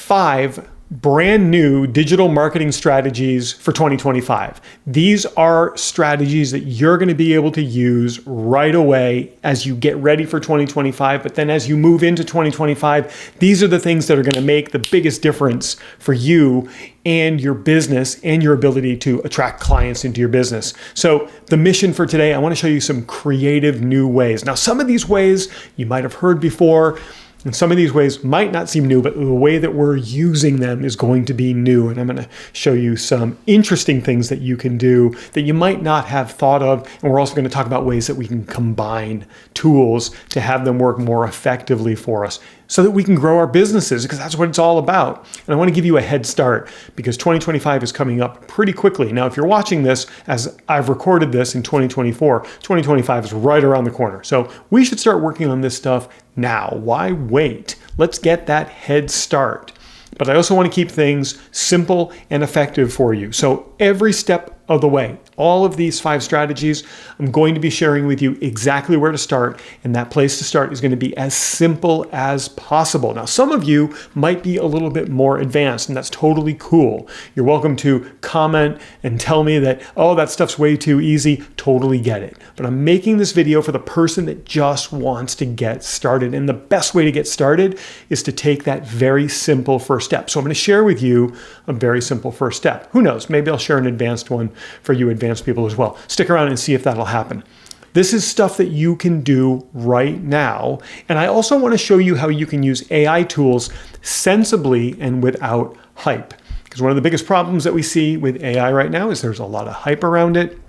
5 brand new digital marketing strategies for 2025. These are strategies that you're going to be able to use right away as you get ready for 2025. But then as you move into 2025, these are the things that are going to make the biggest difference for you and your business and your ability to attract clients into your business. So the mission for today, I want to show you some creative new ways. Now, some of these ways you might have heard before, and some of these ways might not seem new, but the way that we're using them is going to be new. And I'm going to show you some interesting things that you can do that you might not have thought of. And we're also going to talk about ways that we can combine tools to have them work more effectively for us so that we can grow our businesses, because that's what it's all about. And I want to give you a head start because 2025 is coming up pretty quickly. Now, if you're watching this as I've recorded this in 2024, 2025 is right around the corner. So we should start working on this stuff now. Why wait? Let's get that head start. But I also want to keep things simple and effective for you. So every step of the way, all of these 5 strategies, I'm going to be sharing with you exactly where to start. And that place to start is going to be as simple as possible. Now, some of you might be a little bit more advanced, and that's totally cool. You're welcome to comment and tell me that, oh, that stuff's way too easy. Totally get it. But I'm making this video for the person that just wants to get started. And the best way to get started is to take that very simple first step. So I'm going to share with you a very simple first step. Who knows? Maybe I'll share an advanced one for you advanced people as well. Stick around and see if that'll happen. This is stuff that you can do right now. And I also want to show you how you can use AI tools sensibly and without hype. Because one of the biggest problems that we see with AI right now is there's a lot of hype around it.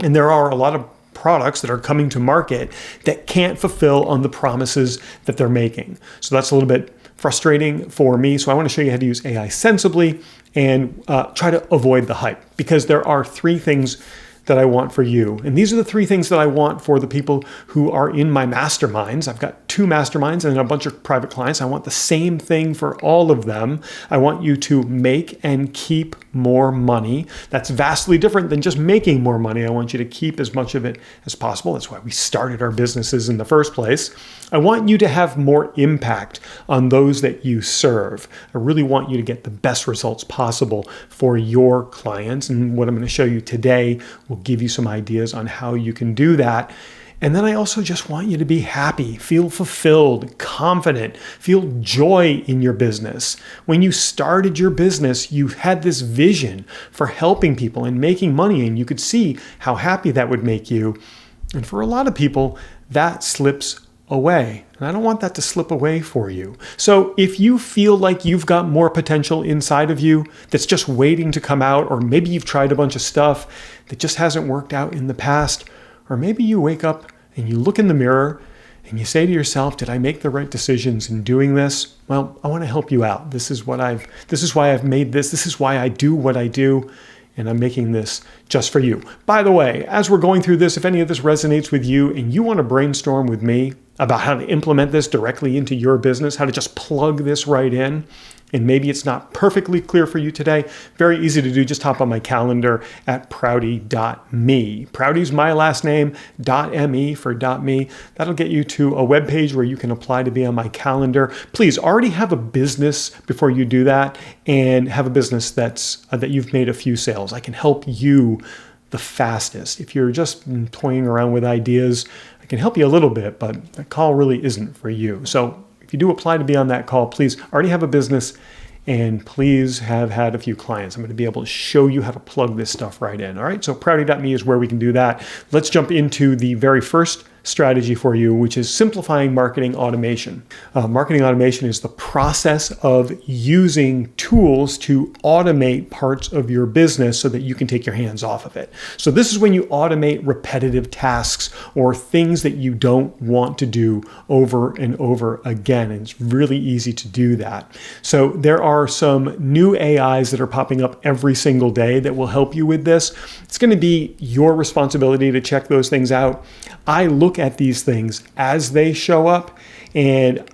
And there are a lot of products that are coming to market that can't fulfill on the promises that they're making. So that's a little bit frustrating for me. So I want to show you how to use AI sensibly and try to avoid the hype, because there are 3 things that I want for you. And these are the 3 things that I want for the people who are in my masterminds. I've got 2 masterminds and a bunch of private clients. I want the same thing for all of them. I want you to make and keep more money. That's vastly different than just making more money. I want you to keep as much of it as possible. That's why we started our businesses in the first place. I want you to have more impact on those that you serve. I really want you to get the best results possible for your clients. And what I'm going to show you today will give you some ideas on how you can do that. And then I also just want you to be happy, feel fulfilled, confident, feel joy in your business. When you started your business, you had this vision for helping people and making money, and you could see how happy that would make you. And for a lot of people, that slips away. And I don't want that to slip away for you. So if you feel like you've got more potential inside of you that's just waiting to come out, or maybe you've tried a bunch of stuff that just hasn't worked out in the past, or maybe you wake up and you look in the mirror and you say to yourself, did I make the right decisions in doing this? Well, I want to help you out. This is why I've made this. This is why I do what I do. And I'm making this just for you. By the way, as we're going through this, if any of this resonates with you and you want to brainstorm with me about how to implement this directly into your business, how to just plug this right in, and maybe it's not perfectly clear for you today, very easy to do. Just hop on my calendar at prouty.me. Prouty's my last name, .me for .me. That'll get you to a web page where you can apply to be on my calendar. Please already have a business before you do that, and have a business that you've made a few sales. I can help you the fastest. If you're just toying around with ideas, I can help you a little bit, but that call really isn't for you. So if you do apply to be on that call, please already have a business and please have had a few clients. I'm going to be able to show you how to plug this stuff right in. All right, so prouty.me is where we can do that. Let's jump into the very first strategy for you, which is simplifying marketing automation. Marketing automation is the process of using tools to automate parts of your business so that you can take your hands off of it. So this is when you automate repetitive tasks or things that you don't want to do over and over again. And it's really easy to do that. So there are some new AIs that are popping up every single day that will help you with this. It's going to be your responsibility to check those things out. I look at these things as they show up, and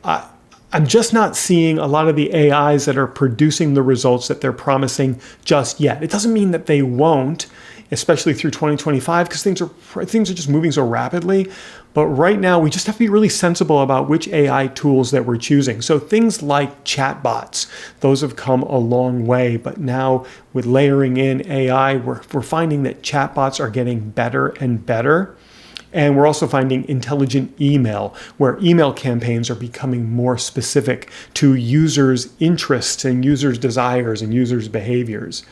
I'm just not seeing a lot of the AIs that are producing the results that they're promising just yet. It doesn't mean that they won't. especially through 2025, because things are just moving so rapidly. But right now, we just have to be really sensible about which AI tools that we're choosing. So things like chatbots, those have come a long way. But now with layering in AI, we're finding that chatbots are getting better and better. And we're also finding intelligent email, where email campaigns are becoming more specific to users' interests and users' desires and users' behaviors.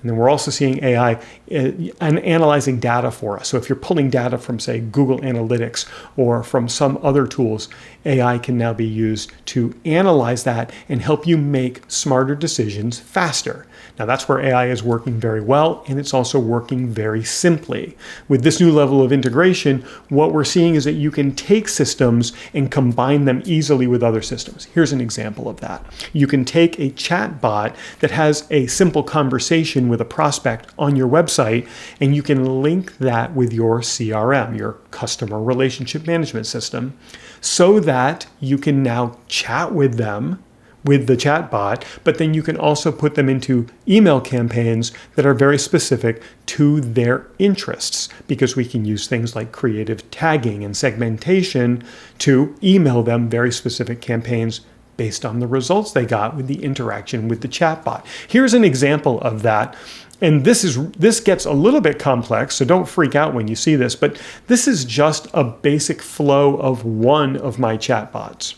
And then we're also seeing AI analyzing data for us. So if you're pulling data from, say, Google Analytics or from some other tools, AI can now be used to analyze that and help you make smarter decisions faster. Now that's where AI is working very well, and it's also working very simply. With this new level of integration, what we're seeing is that you can take systems and combine them easily with other systems. Here's an example of that. You can take a chat bot that has a simple conversation with a prospect on your website, and you can link that with your CRM, your customer relationship management system, so that you can now chat with them with the chatbot, but then you can also put them into email campaigns that are very specific to their interests, because we can use things like creative tagging and segmentation to email them very specific campaigns based on the results they got with the interaction with the chatbot. Here's an example of that. And this gets a little bit complex, so don't freak out when you see this, but this is just a basic flow of one of my chatbots.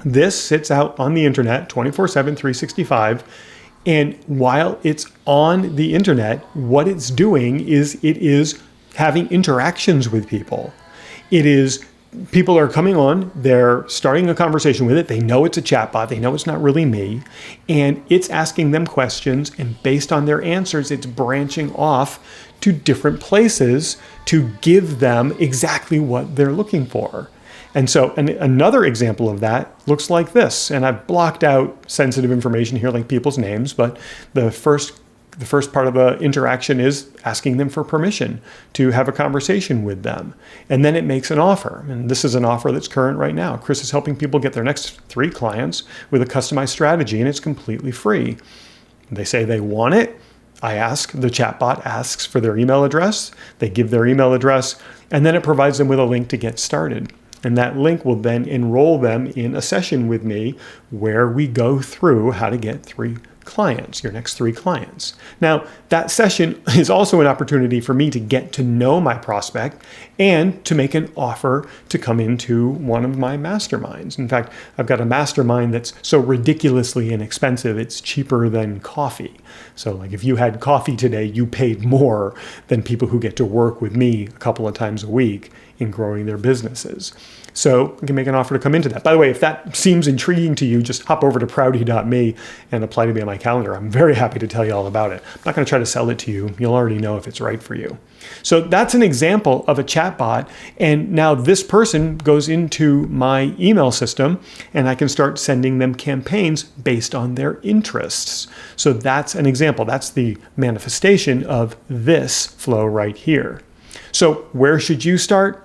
This sits out on the internet 24/7, 365. And while it's on the internet, what it's doing is it is having interactions with people. People are coming on, they're starting a conversation with it. They know it's a chatbot. They know it's not really me. And it's asking them questions. And based on their answers, it's branching off to different places to give them exactly what they're looking for. And so another example of that looks like this. And I've blocked out sensitive information here, like people's names, but the first part of the interaction is asking them for permission to have a conversation with them. And then it makes an offer. And this is an offer that's current right now. Chris is helping people get their next 3 clients with a customized strategy, and it's completely free. They say they want it. The chatbot asks for their email address. They give their email address, and then it provides them with a link to get started. And that link will then enroll them in a session with me where we go through how to get your next 3 clients. Now, that session is also an opportunity for me to get to know my prospect and to make an offer to come into one of my masterminds. In fact, I've got a mastermind that's so ridiculously inexpensive, it's cheaper than coffee. So like if you had coffee today, you paid more than people who get to work with me a couple of times a week in growing their businesses. So you can make an offer to come into that. By the way, if that seems intriguing to you, just hop over to prouty.me and apply to be on my calendar. I'm very happy to tell you all about it. I'm not going to try to sell it to you. You'll already know if it's right for you. So that's an example of a chatbot. And now this person goes into my email system and I can start sending them campaigns based on their interests. So that's an example. That's the manifestation of this flow right here. So where should you start?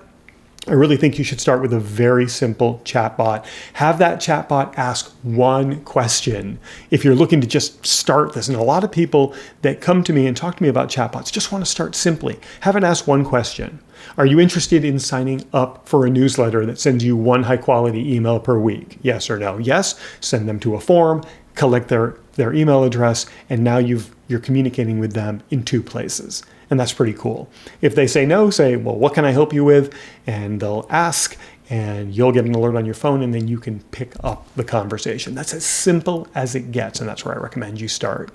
I really think you should start with a very simple chatbot. Have that chatbot ask one question. If you're looking to just start this, and a lot of people that come to me and talk to me about chatbots just want to start simply. Have it ask one question. Are you interested in signing up for a newsletter that sends you 1 high-quality email per week? Yes or no? Yes. Send them to a form, collect their email address, and now you're communicating with them in 2 places. And that's pretty cool. If they say no, say, well, what can I help you with? And they'll ask, and you'll get an alert on your phone, and then you can pick up the conversation. That's as simple as it gets, and that's where I recommend you start.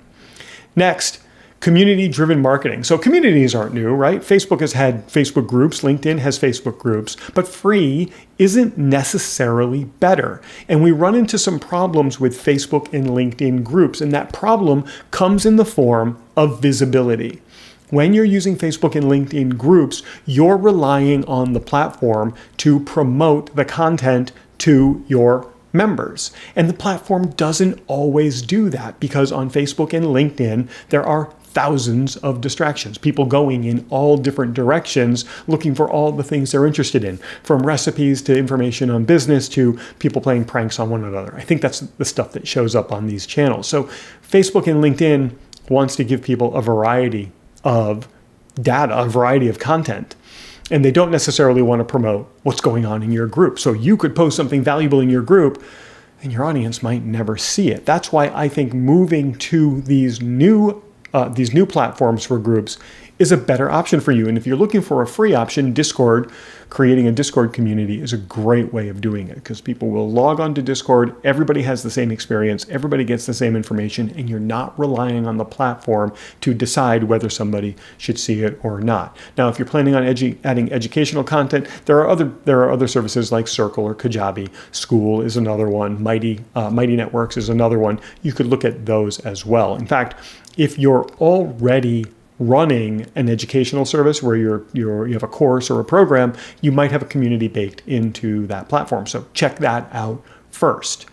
Next, community-driven marketing. So communities aren't new, right? Facebook has had Facebook groups. LinkedIn has Facebook groups. But free isn't necessarily better. And we run into some problems with Facebook and LinkedIn groups, and that problem comes in the form of visibility. When you're using Facebook and LinkedIn groups, you're relying on the platform to promote the content to your members. And the platform doesn't always do that because on Facebook and LinkedIn, there are thousands of distractions, people going in all different directions, looking for all the things they're interested in, from recipes to information on business to people playing pranks on one another. I think that's the stuff that shows up on these channels. So Facebook and LinkedIn wants to give people a variety of data, a variety of content. And they don't necessarily want to promote what's going on in your group. So you could post something valuable in your group and your audience might never see it. That's why I think moving to these new platforms for groups is a better option for you. And if you're looking for a free option, Discord, creating a Discord community is a great way of doing it, because people will log on to Discord, everybody has the same experience, everybody gets the same information, and you're not relying on the platform to decide whether somebody should see it or not. Now, if you're planning on adding educational content, there are other services like Circle or Kajabi. School is another one. Mighty Networks is another one. You could look at those as well. In fact, if you're already running an educational service where you have a course or a program, you might have a community baked into that platform. So check that out first.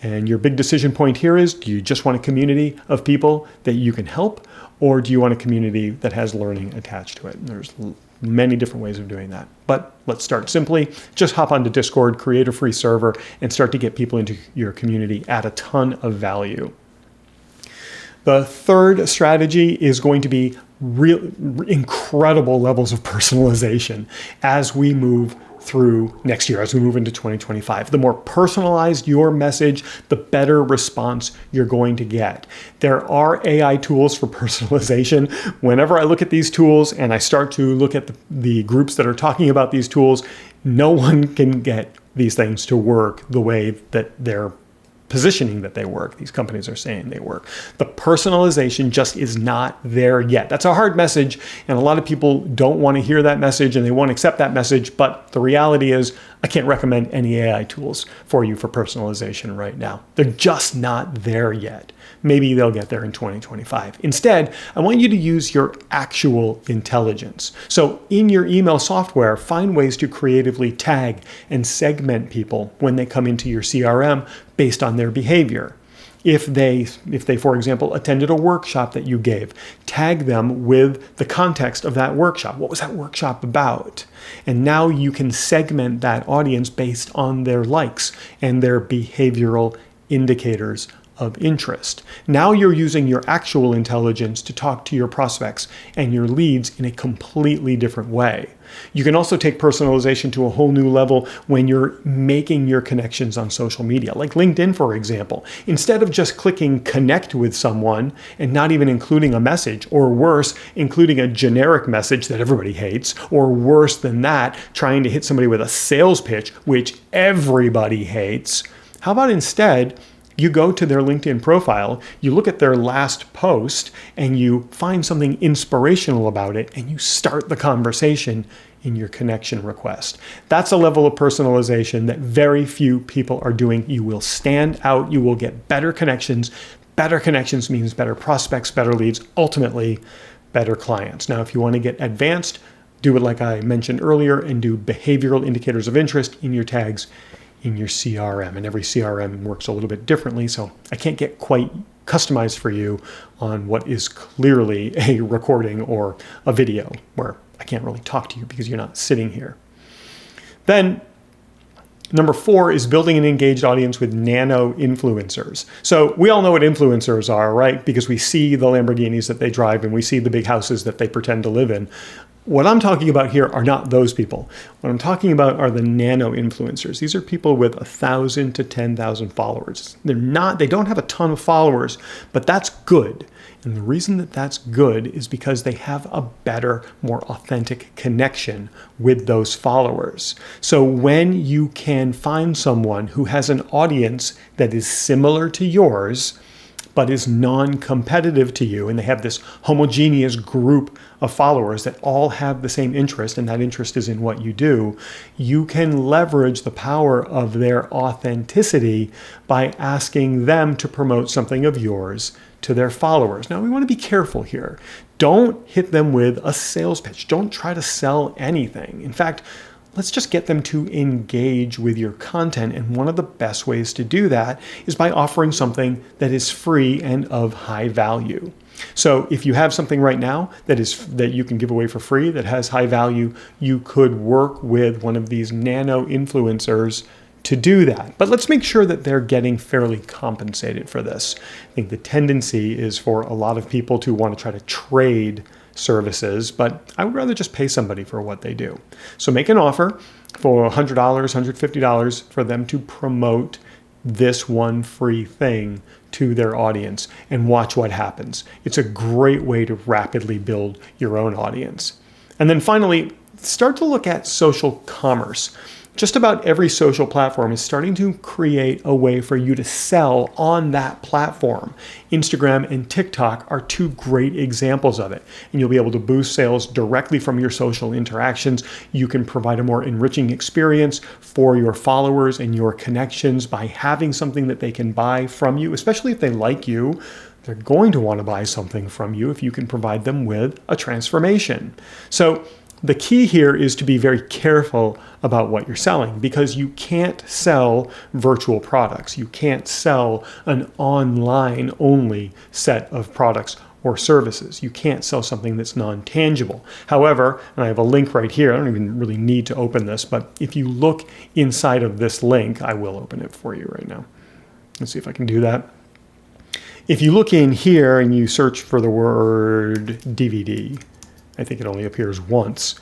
And your big decision point here is, do you just want a community of people that you can help, or do you want a community that has learning attached to it? And there's many different ways of doing that. But let's start simply. Just hop onto Discord, create a free server, and start to get people into your community at a ton of value. The third strategy is going to be incredible levels of personalization as we move through next year, as we move into 2025. The more personalized your message, the better response you're going to get. There are AI tools for personalization. Whenever I look at these tools and I start to look at the groups that are talking about these tools, no one can get these things to work the way that they're positioning that they work. These companies are saying they work. The personalization just is not there yet. That's a hard message, and a lot of people don't want to hear that message and they won't accept that message, but the reality is I can't recommend any AI tools for you for personalization right now. They're just not there yet. Maybe they'll get there in 2025. Instead, I want you to use your actual intelligence. So in your email software, find ways to creatively tag and segment people when they come into your CRM based on their behavior. If they, for example, attended a workshop that you gave, tag them with the context of that workshop. What was that workshop about? And now you can segment that audience based on their likes and their behavioral indicators of interest. Now you're using your actual intelligence to talk to your prospects and your leads in a completely different way. You can also take personalization to a whole new level when you're making your connections on social media, like LinkedIn, for example. Instead of just clicking connect with someone and not even including a message, or worse, including a generic message that everybody hates, or worse than that, trying to hit somebody with a sales pitch, which everybody hates, how about instead you go to their LinkedIn profile, you look at their last post, and you find something inspirational about it, and you start the conversation in your connection request. That's a level of personalization that very few people are doing. You will stand out. You will get better connections. Better connections means better prospects, better leads, ultimately better clients. Now, if you want to get advanced, do it like I mentioned earlier and do behavioral indicators of interest in your tags in your CRM. And every CRM works a little bit differently, so I can't get quite customized for you on what is clearly a recording or a video where I can't really talk to you because you're not sitting here. Then number 4 is building an engaged audience with nano influencers. So we all know what influencers are, right? Because we see the Lamborghinis that they drive and we see the big houses that they pretend to live in. What I'm talking about here are not those people. What I'm talking about are the nano influencers. These are people with 1,000 to 10,000 followers. They don't have a ton of followers, but that's good. And the reason that that's good is because they have a better, more authentic connection with those followers. So when you can find someone who has an audience that is similar to yours, but is non-competitive to you, and they have this homogeneous group of followers that all have the same interest, and that interest is in what you do, you can leverage the power of their authenticity by asking them to promote something of yours to their followers. Now, we want to be careful here. Don't hit them with a sales pitch. Don't try to sell anything. In fact, let's just get them to engage with your content. And one of the best ways to do that is by offering something that is free and of high value. So if you have something right now that you can give away for free that has high value, you could work with one of these nano influencers to do that. But let's make sure that they're getting fairly compensated for this. I think the tendency is for a lot of people to want to try to trade services, but I would rather just pay somebody for what they do. So make an offer for $100, $150 for them to promote this one free thing to their audience and watch what happens. It's a great way to rapidly build your own audience. And then finally, start to look at social commerce. Just about every social platform is starting to create a way for you to sell on that platform. Instagram and TikTok are two great examples of it. And you'll be able to boost sales directly from your social interactions. You can provide a more enriching experience for your followers and your connections by having something that they can buy from you, especially if they like you. They're going to want to buy something from you if you can provide them with a transformation. So the key here is to be very careful about what you're selling, because you can't sell virtual products. You can't sell an online only set of products or services. You can't sell something that's non-tangible. However, and I have a link right here, I don't even really need to open this, but if you look inside of this link, I will open it for you right now. Let's see if I can do that. If you look in here and you search for the word DVD, I think it only appears once.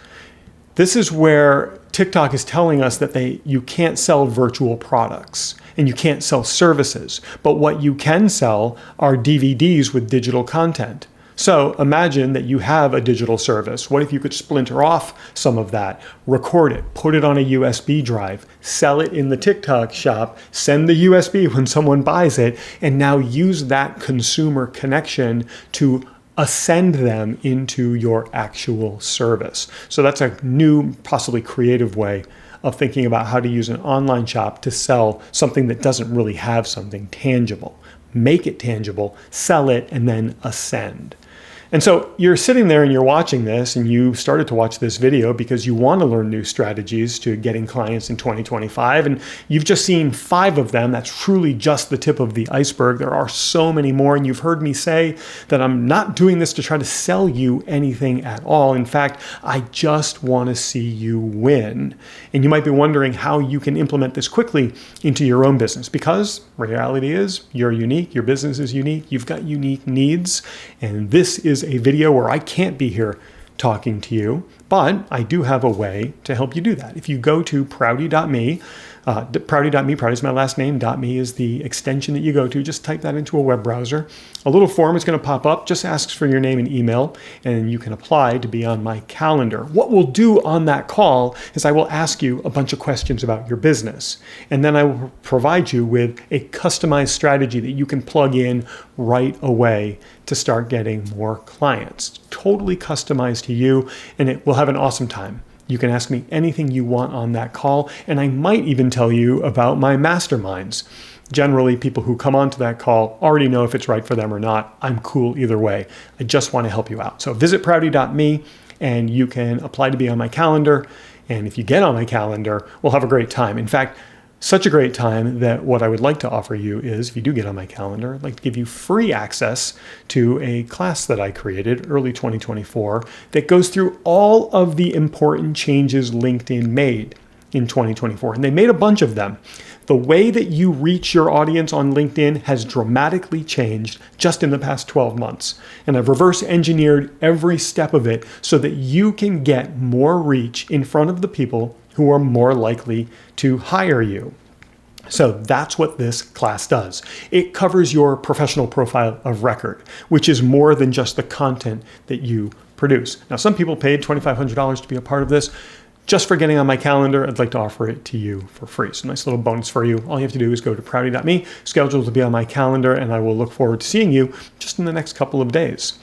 This is where TikTok is telling us that you can't sell virtual products and you can't sell services, but what you can sell are DVDs with digital content. So imagine that you have a digital service. What if you could splinter off some of that, record it, put it on a USB drive, sell it in the TikTok shop, send the USB when someone buys it, and now use that consumer connection to ascend them into your actual service. So that's a new, possibly creative way of thinking about how to use an online shop to sell something that doesn't really have something tangible. Make it tangible, sell it, and then ascend. And so you're sitting there and you're watching this, and you started to watch this video because you want to learn new strategies to getting clients in 2025. And you've just seen 5 of them. That's truly just the tip of the iceberg. There are so many more. And you've heard me say that I'm not doing this to try to sell you anything at all. In fact, I just want to see you win. And you might be wondering how you can implement this quickly into your own business, because reality is you're unique. Your business is unique. You've got unique needs. And this is a video where I can't be here talking to you, but I do have a way to help you do that. If you go to prouty.me, Prouty is my last name, .me is the extension that you go to. Just type that into a web browser. A little form is going to pop up, just asks for your name and email, and you can apply to be on my calendar. What we'll do on that call is I will ask you a bunch of questions about your business, and then I will provide you with a customized strategy that you can plug in right away to start getting more clients. Totally customized to you, and it will have an awesome time. You can ask me anything you want on that call, and I might even tell you about my masterminds. Generally, people who come onto that call already know if it's right for them or not. I'm cool either way. I just want to help you out. So visit prouty.me and you can apply to be on my calendar. And if you get on my calendar, we'll have a great time. In fact, such a great time that what I would like to offer you is, if you do get on my calendar, I'd like to give you free access to a class that I created early 2024 that goes through all of the important changes LinkedIn made in 2024. And they made a bunch of them. The way that you reach your audience on LinkedIn has dramatically changed just in the past 12 months. And I've reverse engineered every step of it so that you can get more reach in front of the people who are more likely to hire you. So that's what this class does. It covers your professional profile of record, which is more than just the content that you produce. Now, some people paid $2,500 to be a part of this. Just for getting on my calendar, I'd like to offer it to you for free. So nice little bonus for you. All you have to do is go to prouty.me, schedule to be on my calendar, and I will look forward to seeing you just in the next couple of days.